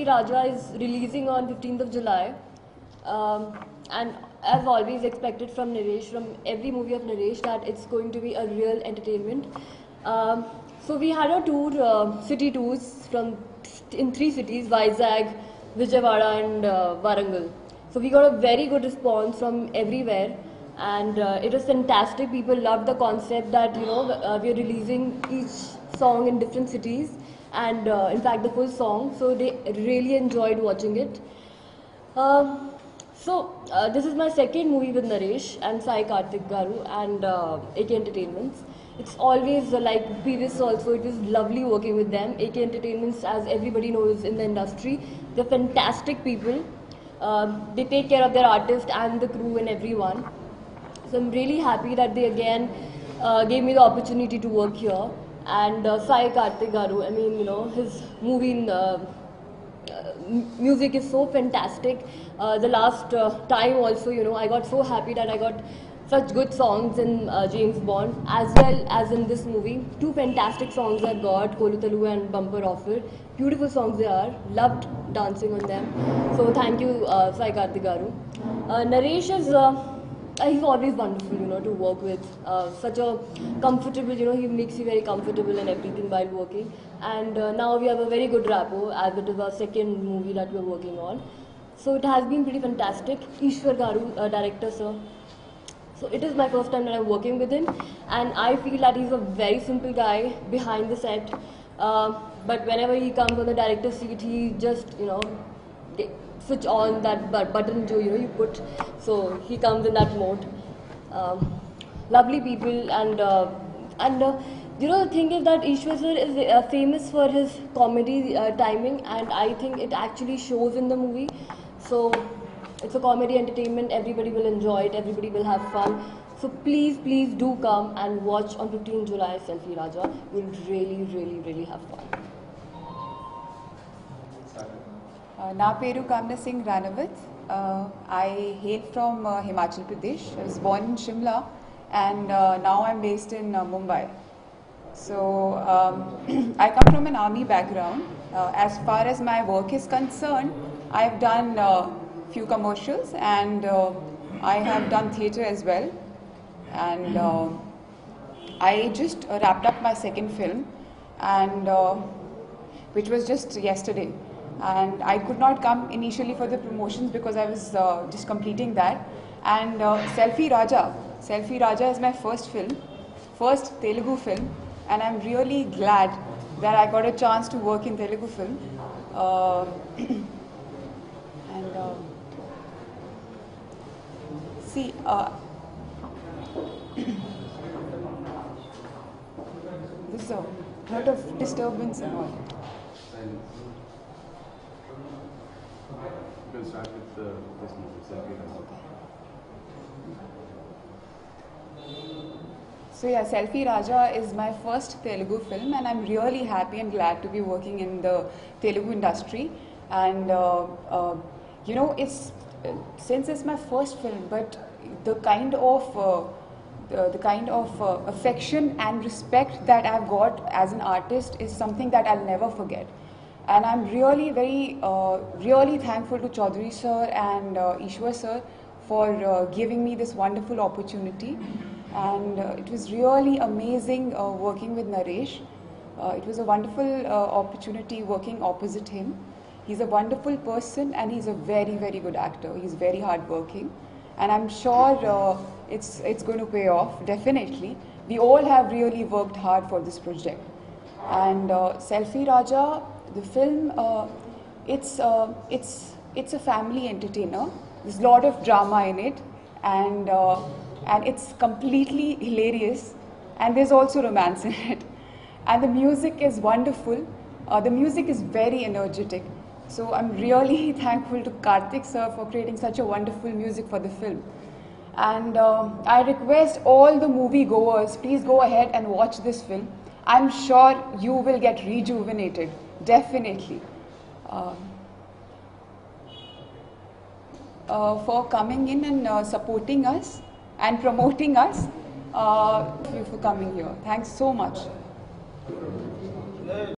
Raja is releasing on 15th of July. And I've always expected from Naresh, from every movie of Naresh, that it's going to be a real entertainment. So we had our tour, city tours in 3 cities, Vizag, Vijayawada and Warangal. So we got a very good response from everywhere, and it was fantastic. People loved the concept that we're releasing each song in different cities, and in fact the full song. So they really enjoyed watching it. This is my second movie with Naresh and Sai Karthik Garu and AK Entertainments. It's always like previous also, it was lovely working with them. AK Entertainments, as everybody knows in the industry, they're fantastic people. They take care of their artist and the crew and everyone. So I'm really happy that they again gave me the opportunity to work here. And Sai Karthik Garu, I mean, his movie in music is so fantastic. The last time also, I got so happy that I got such good songs in James Bond as well as in this movie. 2 fantastic songs I got, Kolutalu and Bumper Offer. Beautiful songs they are. Loved dancing on them. So thank you, Sai Karthik Garu. Naresh is he's always wonderful, to work with. Such a comfortable, he makes you very comfortable and everything while working. And now we have a very good rapport, as it is our second movie that we're working on. So it has been pretty fantastic. Ishwar Garu, director, sir. So it is my first time that I'm working with him, and I feel that he's a very simple guy behind the set. But whenever he comes on the director's seat, he just, switch on that button you put. So he comes in that mode. Lovely people, and the thing is that Ishwar sir is famous for his comedy timing, and I think it actually shows in the movie. So it's a comedy entertainment, everybody will enjoy it, everybody will have fun. So please do come and watch on 15th July Selfie Raja. You'll really have fun. Na peru Kamna Singh Ranawat. I hail from Himachal Pradesh. I was born in Shimla, and now I'm based in Mumbai. So I come from an army background. As far as my work is concerned, I've done few commercials, and I have done theatre as well. And I just wrapped up my second film, and which was just yesterday. And I could not come initially for the promotions because I was just completing that. And Selfie Raja is my first Telugu film, and I'm really glad that I got a chance to work in Telugu film. See, there's a lot of disturbance and all. You can start with this movie, Selfie Raja. So yeah, Selfie Raja is my first Telugu film, and I'm really happy and glad to be working in the Telugu industry. And since it's my first film, but the kind of affection and respect that I've got as an artist is something that I'll never forget. And I'm really really thankful to Chaudhary sir and Ishwar sir for giving me this wonderful opportunity. And it was really amazing working with Naresh. It was a wonderful opportunity working opposite him. He's a wonderful person, and he's a very good actor. He's very hardworking, and I'm sure it's going to pay off, definitely. We all have really worked hard for this project. And Selfie Raja, the film, it's a family entertainer. There's a lot of drama in it, and it's completely hilarious, and there's also romance in it. And the music is wonderful. The music is very energetic. So I'm really thankful to Karthik sir for creating such a wonderful music for the film. And I request all the movie goers, please go ahead and watch this film. I'm sure you will get rejuvenated, definitely. For coming in and supporting us and promoting us, you for coming here. Thanks so much.